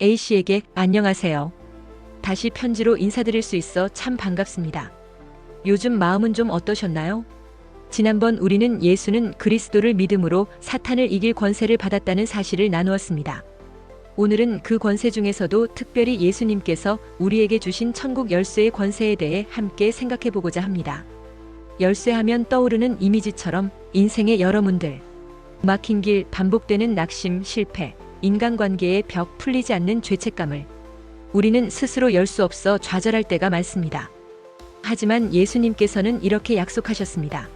A씨에게 안녕하세요. 다시 편지로 인사드릴 수 있어 참 반갑습니다. 요즘 마음은 좀 어떠셨나요? 지난번 우리는 예수는 그리스도를 믿음으로 사탄을 이길 권세를 받았다는 사실을 나누었습니다. 오늘은 그 권세 중에서도 특별히 예수님께서 우리에게 주신 천국 열쇠의 권세에 대해 함께 생각해 보고자 합니다. 열쇠하면 떠오르는 이미지처럼 인생의 여러 문들, 막힌 길, 반복되는 낙심, 실패, 인간관계의 벽, 풀리지 않는 죄책감을 우리는 스스로 열 수 없어 좌절할 때가 많습니다. 하지만 예수님께서는 이렇게 약속하셨습니다.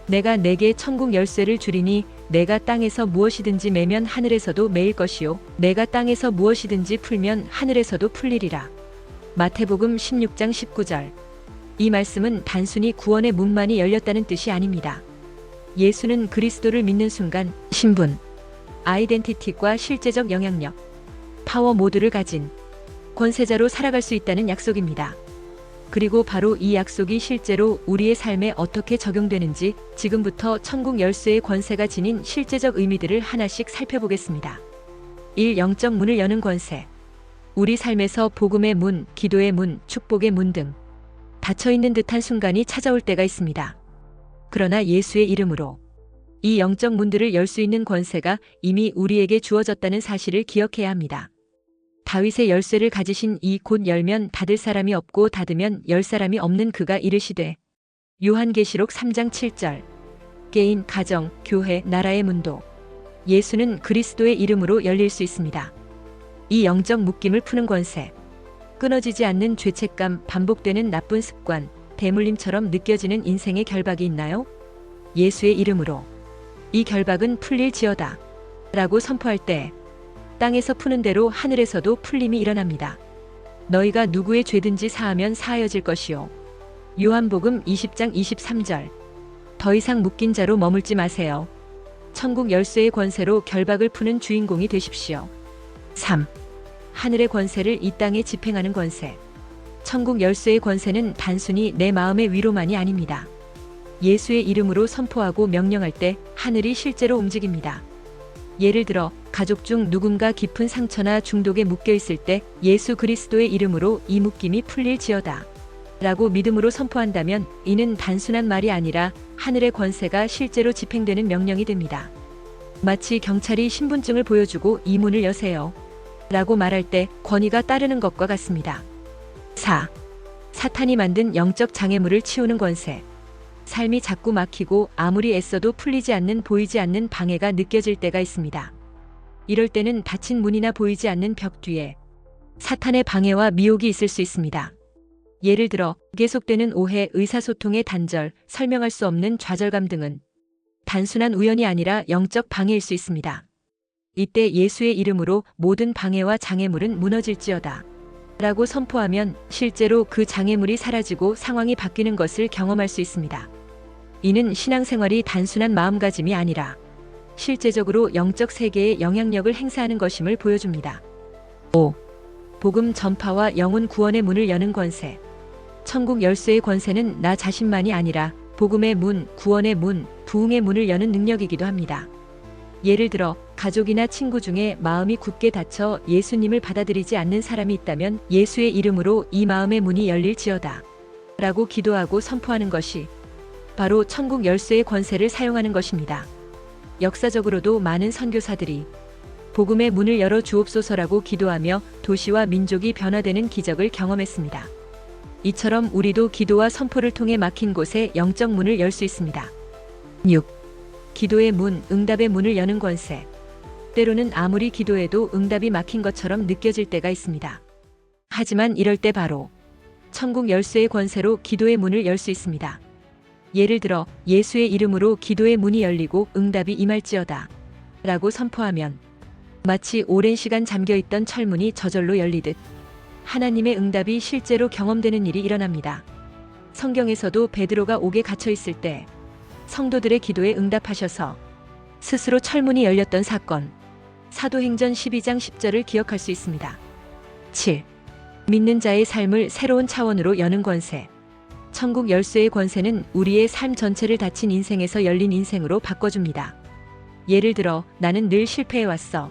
내가 내게 천국 열쇠를 주리니 내가 땅에서 무엇이든지 매면 하늘에서도 매일 것이요 내가 땅에서 무엇이든지 풀면 하늘에서도 풀리리라. 마태복음 16장 19절. 이 말씀은 단순히 구원의 문만이 열렸다는 뜻이 아닙니다. 예수는 그리스도를 믿는 순간 신분, 아이덴티티과 실제적 영향력, 파워 모두를 가진 권세자로 살아갈 수 있다는 약속입니다. 그리고 바로 이 약속이 실제로 우리의 삶에 어떻게 적용되는지 지금부터 천국 열쇠의 권세가 지닌 실제적 의미들을 하나씩 살펴보겠습니다. 1. 영적 문을 여는 권세. 우리 삶에서 복음의 문, 기도의 문, 축복의 문 등 닫혀있는 듯한 순간이 찾아올 때가 있습니다. 그러나 예수의 이름으로 이 영적 문들을 열 수 있는 권세가 이미 우리에게 주어졌다는 사실을 기억해야 합니다. 다윗의 열쇠를 가지신 이 곧 열면 닫을 사람이 없고 닫으면 열 사람이 없는 그가 이르시되 요한계시록 3장 7절. 개인, 가정, 교회, 나라의 문도 예수는 그리스도의 이름으로 열릴 수 있습니다. 이 영적 묶임을 푸는 권세. 끊어지지 않는 죄책감, 반복되는 나쁜 습관, 대물림처럼 느껴지는 인생의 결박이 있나요? 예수의 이름으로 이 결박은 풀릴지어다 라고 선포할 때 땅에서 푸는 대로 하늘에서도 풀림이 일어납니다. 너희가 누구의 죄든지 사하면 사하여질 것이요. 요한복음 20장 23절. 더 이상 묶인 자로 머물지 마세요. 천국 열쇠의 권세로 결박을 푸는 주인공이 되십시오. 3. 하늘의 권세를 이 땅에 집행하는 권세. 천국 열쇠의 권세는 단순히 내 마음의 위로만이 아닙니다. 예수의 이름으로 선포하고 명령할 때 하늘이 실제로 움직입니다. 예를 들어 가족 중 누군가 깊은 상처나 중독에 묶여 있을 때 예수 그리스도의 이름으로 이 묶임이 풀릴지어다 라고 믿음으로 선포한다면 이는 단순한 말이 아니라 하늘의 권세가 실제로 집행되는 명령이 됩니다. 마치 경찰이 신분증을 보여주고 이 문을 여세요 라고 말할 때 권위가 따르는 것과 같습니다. 4. 사탄이 만든 영적 장애물을 치우는 권세. 삶이 자꾸 막히고 아무리 애써도 풀리지 않는 보이지 않는 방해가 느껴질 때가 있습니다. 이럴 때는 닫힌 문이나 보이지 않는 벽 뒤에 사탄의 방해와 미혹이 있을 수 있습니다. 예를 들어 계속되는 오해, 의사소통의 단절, 설명할 수 없는 좌절감 등은 단순한 우연이 아니라 영적 방해일 수 있습니다. 이때 예수의 이름으로 모든 방해와 장애물은 무너질지어다 라고 선포하면 실제로 그 장애물이 사라지고 상황이 바뀌는 것을 경험할 수 있습니다. 이는 신앙생활이 단순한 마음가짐이 아니라 실제적으로 영적 세계에 영향력을 행사하는 것임을 보여줍니다. 5. 복음 전파와 영혼 구원의 문을 여는 권세. 천국 열쇠의 권세는 나 자신만이 아니라 복음의 문, 구원의 문, 부흥의 문을 여는 능력이기도 합니다. 예를 들어 가족이나 친구 중에 마음이 굳게 닫혀 예수님을 받아들이지 않는 사람이 있다면 예수의 이름으로 이 마음의 문이 열릴지어다 라고 기도하고 선포하는 것이 바로 천국 열쇠의 권세를 사용하는 것입니다. 역사적으로도 많은 선교사들이 복음의 문을 열어 주옵소서라고 기도하며 도시와 민족이 변화되는 기적을 경험했습니다. 이처럼 우리도 기도와 선포를 통해 막힌 곳에 영적 문을 열 수 있습니다. 6. 기도의 문, 응답의 문을 여는 권세. 때로는 아무리 기도해도 응답이 막힌 것처럼 느껴질 때가 있습니다. 하지만 이럴 때 바로 천국 열쇠의 권세로 기도의 문을 열 수 있습니다. 예를 들어 예수의 이름으로 기도의 문이 열리고 응답이 임할지어다 라고 선포하면 마치 오랜 시간 잠겨있던 철문이 저절로 열리듯 하나님의 응답이 실제로 경험되는 일이 일어납니다. 성경에서도 베드로가 옥에 갇혀있을 때 성도들의 기도에 응답하셔서 스스로 철문이 열렸던 사건, 사도행전 12장 10절을 기억할 수 있습니다. 7. 믿는 자의 삶을 새로운 차원으로 여는 권세. 천국 열쇠의 권세는 우리의 삶 전체를 닫힌 인생에서 열린 인생으로 바꿔줍니다. 예를 들어 나는 늘 실패해왔어.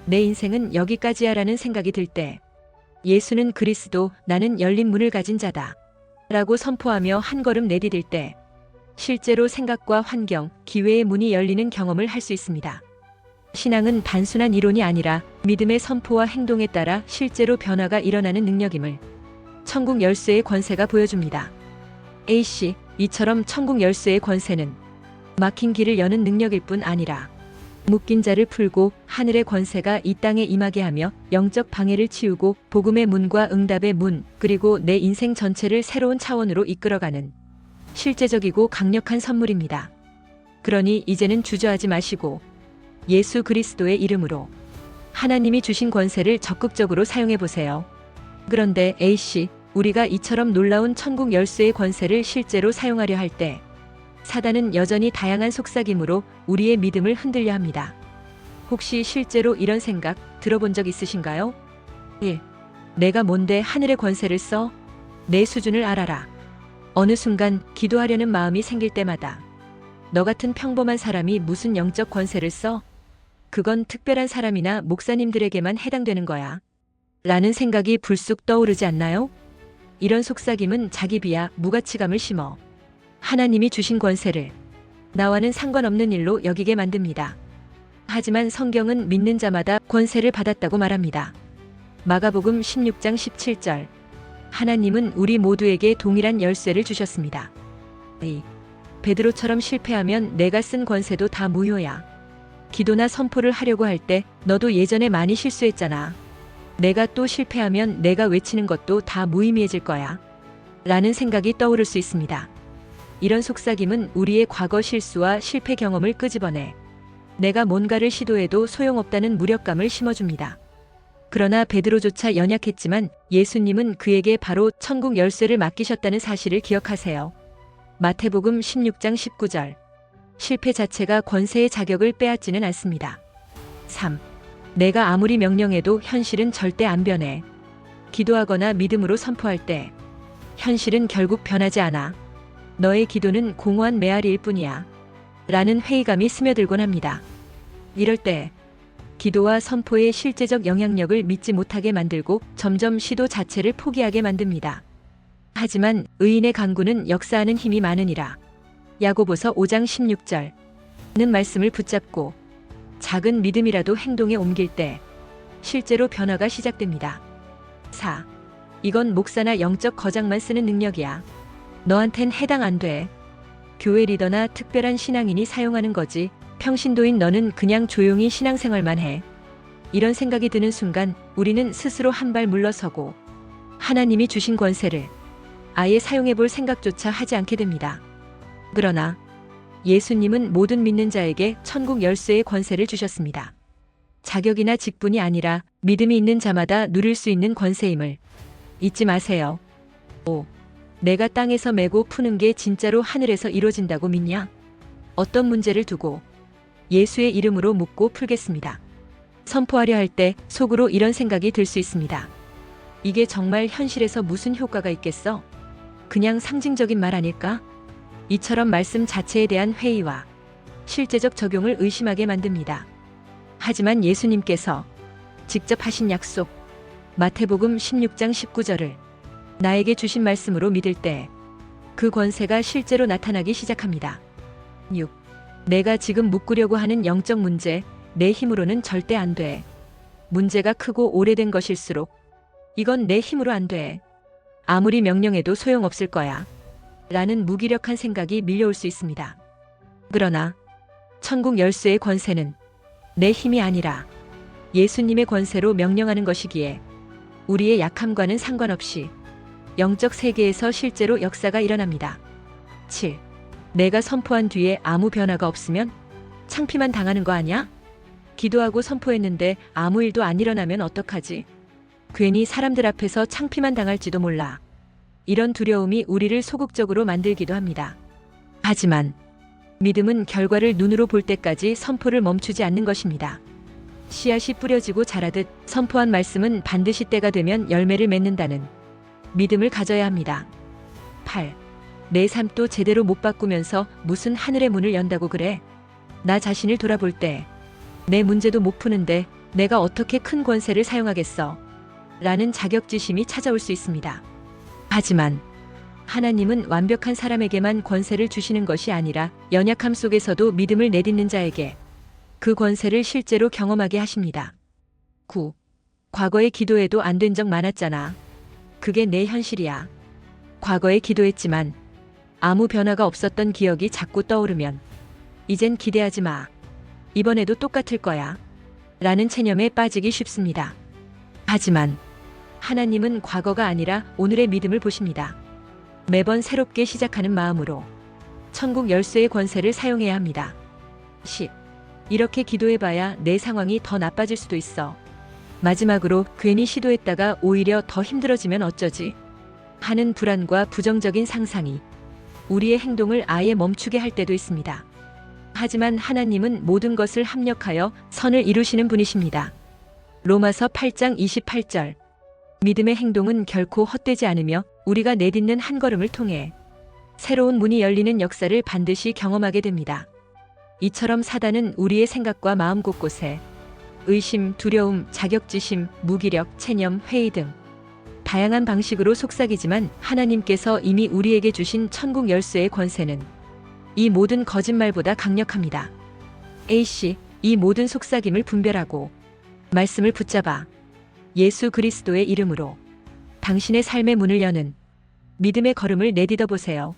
내 인생은 여기까지야라는 생각이 들 때, 예수는 그리스도, 나는 열린 문을 가진 자다 라고 선포하며 한 걸음 내디딜 때, 실제로 생각과 환경, 기회의 문이 열리는 경험을 할 수 있습니다. 신앙은 단순한 이론이 아니라 믿음의 선포와 행동에 따라 실제로 변화가 일어나는 능력임을 천국 열쇠의 권세가 보여줍니다. A씨, 이처럼 천국 열쇠의 권세는 막힌 길을 여는 능력일 뿐 아니라 묶인 자를 풀고 하늘의 권세가 이 땅에 임하게 하며 영적 방해를 치우고 복음의 문과 응답의 문, 그리고 내 인생 전체를 새로운 차원으로 이끌어가는 실제적이고 강력한 선물입니다. 그러니 이제는 주저하지 마시고 예수 그리스도의 이름으로 하나님이 주신 권세를 적극적으로 사용해 보세요. 그런데 A씨, 우리가 이처럼 놀라운 천국 열쇠의 권세를 실제로 사용하려 할 때 사단은 여전히 다양한 속삭임으로 우리의 믿음을 흔들려 합니다. 혹시 실제로 이런 생각 들어본 적 있으신가요? 1. 내가 뭔데 하늘의 권세를 써? 내 수준을 알아라. 어느 순간 기도하려는 마음이 생길 때마다 너 같은 평범한 사람이 무슨 영적 권세를 써? 그건 특별한 사람이나 목사님들에게만 해당되는 거야. 라는 생각이 불쑥 떠오르지 않나요? 이런 속삭임은 자기 비하, 무가치감을 심어 하나님이 주신 권세를 나와는 상관없는 일로 여기게 만듭니다. 하지만 성경은 믿는 자마다 권세를 받았다고 말합니다. 마가복음 16장 17절. 하나님은 우리 모두에게 동일한 열쇠를 주셨습니다. 베드로처럼 실패하면 내가 쓴 권세도 다 무효야. 기도나 선포를 하려고 할 때 너도 예전에 많이 실수했잖아. 내가 또 실패하면 내가 외치는 것도 다 무의미해질 거야. 라는 생각이 떠오를 수 있습니다. 이런 속삭임은 우리의 과거 실수와 실패 경험을 끄집어내 내가 뭔가를 시도해도 소용없다는 무력감을 심어줍니다. 그러나 베드로조차 연약했지만 예수님은 그에게 바로 천국 열쇠를 맡기셨다는 사실을 기억하세요. 마태복음 16장 19절. 실패 자체가 권세의 자격을 빼앗지는 않습니다. 3. 내가 아무리 명령해도 현실은 절대 안 변해. 기도하거나 믿음으로 선포할 때 현실은 결국 변하지 않아. 너의 기도는 공허한 메아리일 뿐이야. 라는 회의감이 스며들곤 합니다. 이럴 때 기도와 선포의 실제적 영향력을 믿지 못하게 만들고 점점 시도 자체를 포기하게 만듭니다. 하지만 의인의 간구는 역사하는 힘이 많으니라. 야고보서 5장 16절는 말씀을 붙잡고 작은 믿음이라도 행동에 옮길 때 실제로 변화가 시작됩니다. 4. 이건 목사나 영적 거장만 쓰는 능력이야. 너한텐 해당 안 돼. 교회 리더나 특별한 신앙인이 사용하는 거지. 평신도인 너는 그냥 조용히 신앙생활만 해. 이런 생각이 드는 순간 우리는 스스로 한 발 물러서고 하나님이 주신 권세를 아예 사용해볼 생각조차 하지 않게 됩니다. 그러나 예수님은 모든 믿는 자에게 천국 열쇠의 권세를 주셨습니다. 자격이나 직분이 아니라 믿음이 있는 자마다 누릴 수 있는 권세임을 잊지 마세요. 5. 내가 땅에서 메고 푸는 게 진짜로 하늘에서 이루어진다고 믿냐? 어떤 문제를 두고 예수의 이름으로 묻고 풀겠습니다. 선포하려 할 때 속으로 이런 생각이 들 수 있습니다. 이게 정말 현실에서 무슨 효과가 있겠어? 그냥 상징적인 말 아닐까? 이처럼 말씀 자체에 대한 회의와 실제적 적용을 의심하게 만듭니다. 하지만 예수님께서 직접 하신 약속, 마태복음 16장 19절을 나에게 주신 말씀으로 믿을 때 그 권세가 실제로 나타나기 시작합니다. 6. 내가 지금 묶으려고 하는 영적 문제, 내 힘으로는 절대 안 돼. 문제가 크고 오래된 것일수록 이건 내 힘으로 안 돼. 아무리 명령해도 소용없을 거야. 라는 무기력한 생각이 밀려올 수 있습니다. 그러나 천국 열쇠의 권세는 내 힘이 아니라 예수님의 권세로 명령하는 것이기에 우리의 약함과는 상관없이 영적 세계에서 실제로 역사가 일어납니다. 7. 내가 선포한 뒤에 아무 변화가 없으면 창피만 당하는 거 아니야? 기도하고 선포했는데 아무 일도 안 일어나면 어떡하지? 괜히 사람들 앞에서 창피만 당할지도 몰라. 이런 두려움이 우리를 소극적으로 만들기도 합니다. 하지만 믿음은 결과를 눈으로 볼 때까지 선포를 멈추지 않는 것입니다. 씨앗이 뿌려지고 자라듯 선포한 말씀은 반드시 때가 되면 열매를 맺는다는 믿음을 가져야 합니다. 8. 내 삶도 제대로 못 바꾸면서 무슨 하늘의 문을 연다고 그래? 나 자신을 돌아볼 때 내 문제도 못 푸는데 내가 어떻게 큰 권세를 사용하겠어? 라는 자격지심이 찾아올 수 있습니다. 하지만 하나님은 완벽한 사람에게만 권세를 주시는 것이 아니라 연약함 속에서도 믿음을 내딛는 자에게 그 권세를 실제로 경험하게 하십니다. 9. 과거에 기도해도 안 된 적 많았잖아. 그게 내 현실이야. 과거에 기도했지만 아무 변화가 없었던 기억이 자꾸 떠오르면 이젠 기대하지 마. 이번에도 똑같을 거야. 라는 체념에 빠지기 쉽습니다. 하지만 하나님은 과거가 아니라 오늘의 믿음을 보십니다. 매번 새롭게 시작하는 마음으로 천국 열쇠의 권세를 사용해야 합니다. 10. 이렇게 기도해봐야 내 상황이 더 나빠질 수도 있어. 마지막으로 괜히 시도했다가 오히려 더 힘들어지면 어쩌지? 하는 불안과 부정적인 상상이 우리의 행동을 아예 멈추게 할 때도 있습니다. 하지만 하나님은 모든 것을 합력하여 선을 이루시는 분이십니다. 로마서 8장 28절. 믿음의 행동은 결코 헛되지 않으며 우리가 내딛는 한 걸음을 통해 새로운 문이 열리는 역사를 반드시 경험하게 됩니다. 이처럼 사단은 우리의 생각과 마음 곳곳에 의심, 두려움, 자격지심, 무기력, 체념, 회의 등 다양한 방식으로 속삭이지만 하나님께서 이미 우리에게 주신 천국 열쇠의 권세는 이 모든 거짓말보다 강력합니다. A씨, 이 모든 속삭임을 분별하고 말씀을 붙잡아 예수 그리스도의 이름으로 당신의 삶의 문을 여는 믿음의 걸음을 내딛어 보세요.